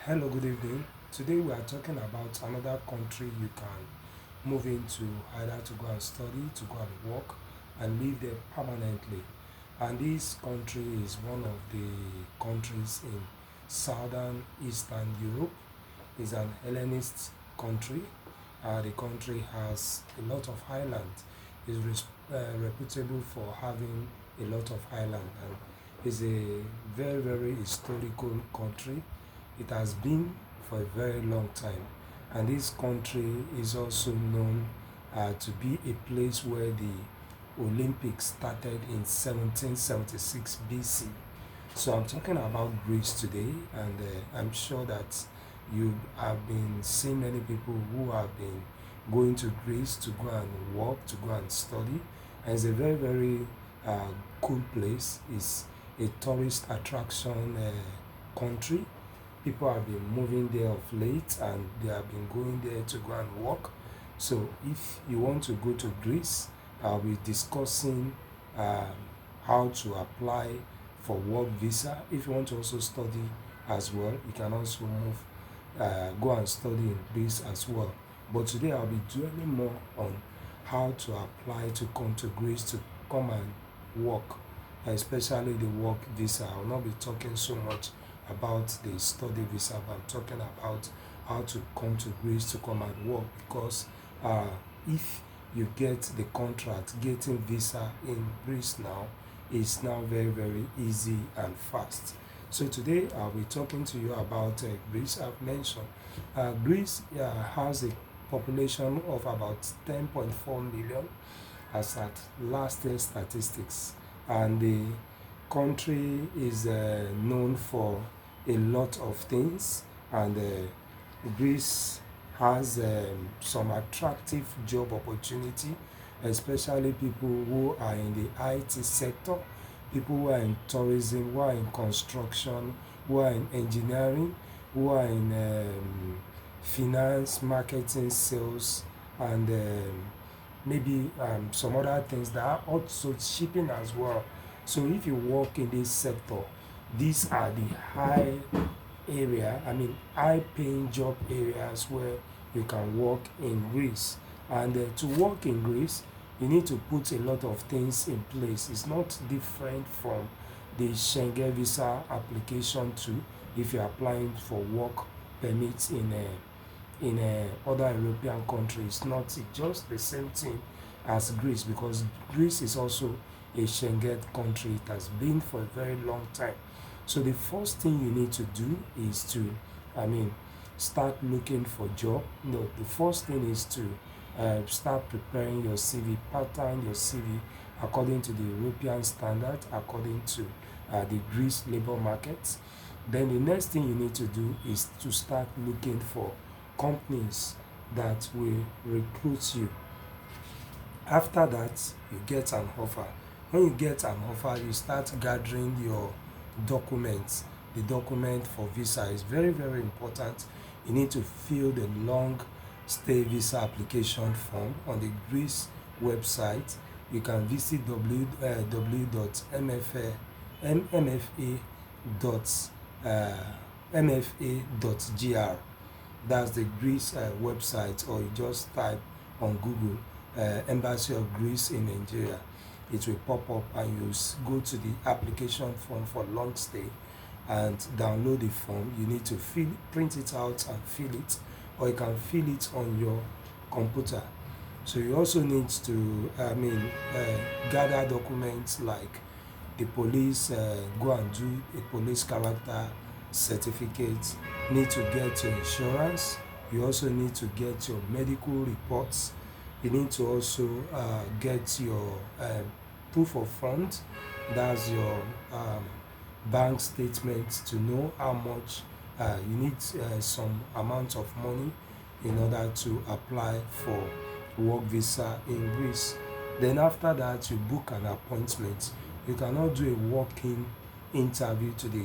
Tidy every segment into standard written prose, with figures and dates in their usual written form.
Hello, good evening. Today we are talking about another country you can move into either to go and study, to go and work, and live there permanently. And this country is one of the countries in southern Eastern Europe. It's an Hellenist country. The country has a lot of islands. Reputable for having a lot of islands and is a very historical country. It has been for a very long time, and this country is also known to be a place where the Olympics started in 1776 BC. So I'm talking about Greece today, and I'm sure that you have been seeing many people who have been going to Greece to go and work, to go and study, and it's a very uh, cool place. It's a tourist attraction country. People have been moving there of late, and they have been going there to go and work. So if you want to go to Greece, I'll be discussing um, how to apply for work visa. If you want to also study as well, you can also go and study in Greece as well. But today I'll be dwelling more on how to apply to come to Greece to come and work, especially the work visa. I will not be talking so much about the study visa, but I'm talking about how to come to Greece to come and work, because uh, if you get the contract, getting visa in Greece now is now very easy and fast. So today I'll be talking to you about Greece. I've mentioned Greece has a population of about 10.4 million as at last year's statistics, and the country is known for a lot of things, and Greece has some attractive job opportunity, especially people who are in the IT sector, people who are in tourism, who are in construction, who are in engineering, who are in finance, marketing, sales, and maybe some other things that are also shipping as well. So if you work in this sector, these are the high paying job areas where you can work in Greece. And to work in Greece, you need to put a lot of things in place. It's not different from the Schengen visa application too. If you're applying for work permits in other European countries, not just the same thing as Greece, because Greece is also a Schengen country. It has been for a very long time. So the first thing you need to do is to, I mean, start looking for job. No, the first thing is to start preparing your CV, pattern your CV according to the European standard, according to the Greece labor market. Then the next thing you need to do is to start looking for companies that will recruit you. After that, you get an offer. When you get an offer, you start gathering your documents. The document for visa is very important. You need to fill the long stay visa application form on the Greece website. You can visit www.mfa.mfa.gr. That's the Greece website, or you just type on Google Embassy of Greece in Nigeria. It will pop up, and you go to the application form for long stay and download the form. You need to print it out and fill it, or you can fill it on your computer. So you also need to gather documents like the police, go and do a police character certificate. Need to get your insurance. You also need to get your medical reports. You need to also get your proof of funds. That's your bank statement to know how much you need some amount of money in order to apply for work visa in Greece. Then after that, you book an appointment. You cannot do a walk-in interview to the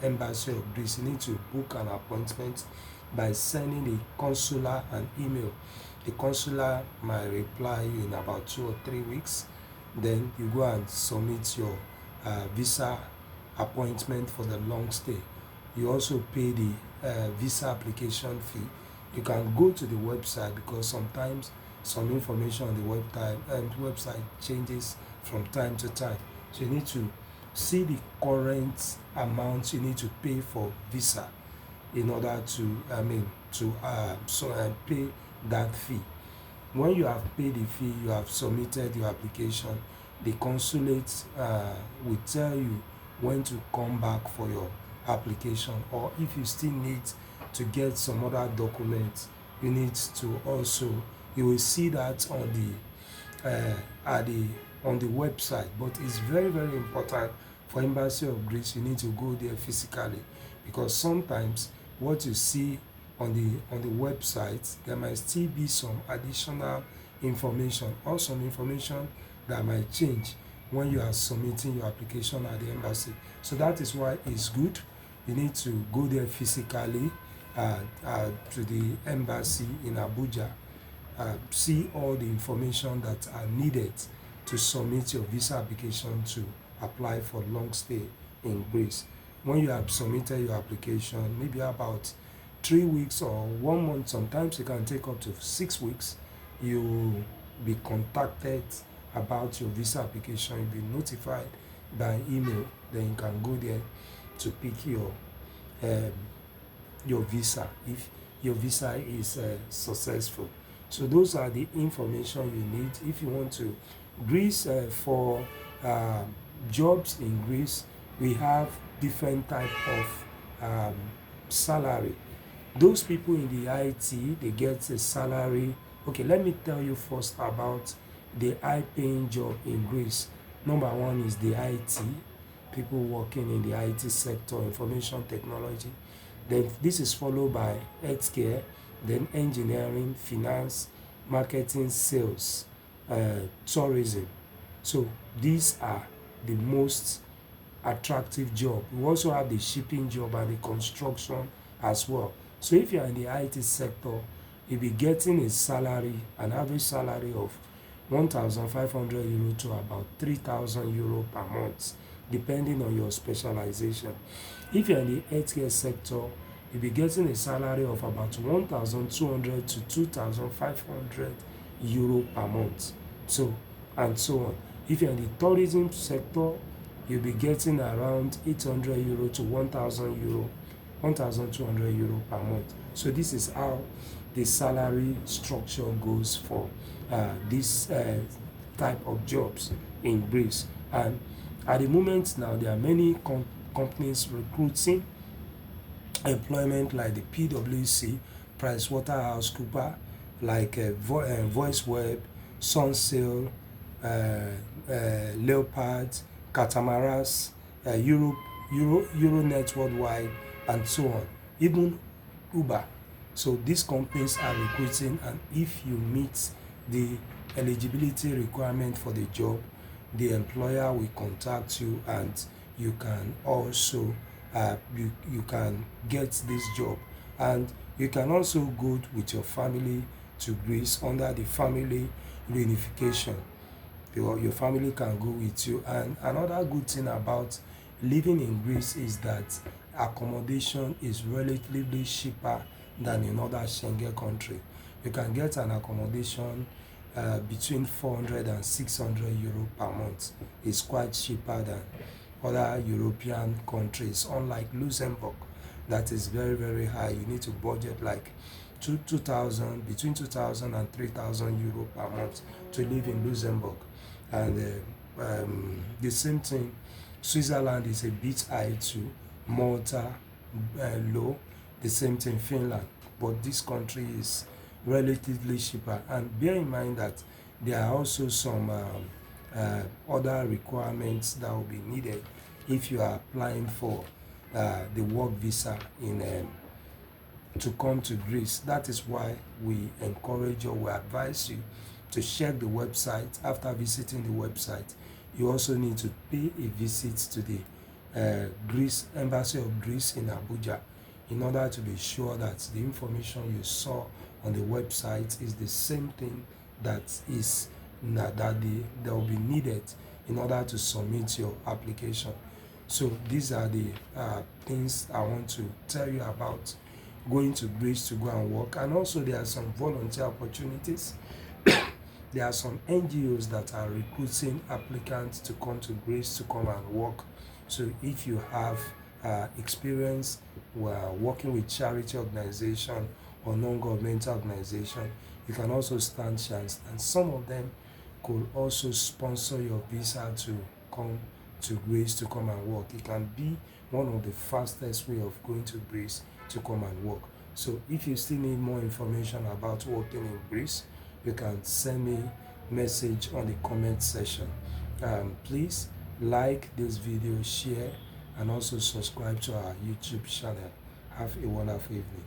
embassy of Greece. You need to book an appointment by sending the consular an email. The consular might reply you in about 2 or 3 weeks. Then you go and submit your visa appointment for the long stay. You also pay the visa application fee. You can go to the website because sometimes some information on the website changes from time to time. So you need to see the current amount you need to pay for visa in order to pay that fee. When you have paid the fee, you have submitted your application, the consulate will tell you when to come back for your application, or if you still need to get some other documents, you need to also, you will see that on the website. But it's very very important for Embassy of Greece, you need to go there physically, because sometimes what you see on the website, there might still be some additional information or some information that might change when you are submitting your application at the embassy. So that is why it's good. You need to go there physically to the embassy in Abuja, see all the information that are needed to submit your visa application to apply for long stay in Greece. When you have submitted your application, maybe about 3 weeks or 1 month, sometimes it can take up to 6 weeks, you will be contacted about your visa application. You'll be notified by email. Then you can go there to pick your visa if your visa is successful. So those are the information you need if you want to Greece. For jobs in Greece, we have different type of salary. Those people in the IT, they get a salary. Okay, let me tell you first about the high paying job in Greece. Number one is the IT, people working in the IT sector, information technology. Then this is followed by healthcare, then engineering, finance, marketing, sales, tourism. So these are the most attractive job. We also have the shipping job and the construction as well. So if you are in the IT sector, you'll be getting a salary, an average salary of 1,500 euro to about 3,000 euro per month, depending on your specialization. If you're in the healthcare sector, you'll be getting a salary of about 1,200 to 2,500 euro per month. So, and so on. If you're in the tourism sector, you'll be getting around 800 euro to 1,000 euro, 1,200 euro per month. So this is how the salary structure goes for this type of jobs in Greece. And at the moment now, there are many companies recruiting employment, like the PwC, PricewaterhouseCoopers, like VoiceWeb, Sunsail, Leopard, Catamaras, Euronet Worldwide, and so on. Even Uber. So these companies are recruiting, and if you meet the eligibility requirement for the job, the employer will contact you, and you can also you can get this job. And you can also go with your family to Greece under the family reunification. Your family can go with you. And another good thing about living in Greece is that accommodation is relatively cheaper than in other Schengen country. You can get an accommodation between 400 and 600 euro per month. It's quite cheaper than other European countries, unlike Luxembourg, that is very very high. You need to budget like 2,000, between 2,000 and 3,000 euro per month to live in Luxembourg. And the same thing, Switzerland is a bit high too, Malta low, the same thing Finland, but this country is relatively cheaper. And bear in mind that there are also some other requirements that will be needed if you are applying for the work visa in to come to Greece. That is why we encourage you, we advise you to check the website. After visiting the website, you also need to pay a visit to the Greece Embassy of Greece in Abuja, in order to be sure that the information you saw on the website is the same thing that will be needed in order to submit your application. So these are the things I want to tell you about going to Greece to go and work. And also there are some volunteer opportunities. There are some NGOs that are recruiting applicants to come to Greece to come and work. So if you have experience working with charity organization or non-governmental organization, you can also stand chance. And some of them could also sponsor your visa to come to Greece to come and work. It can be one of the fastest way of going to Greece to come and work. So if you still need more information about working in Greece, you can send me message on the comment section. Please like this video, share, and also subscribe to our YouTube channel. Have a wonderful evening.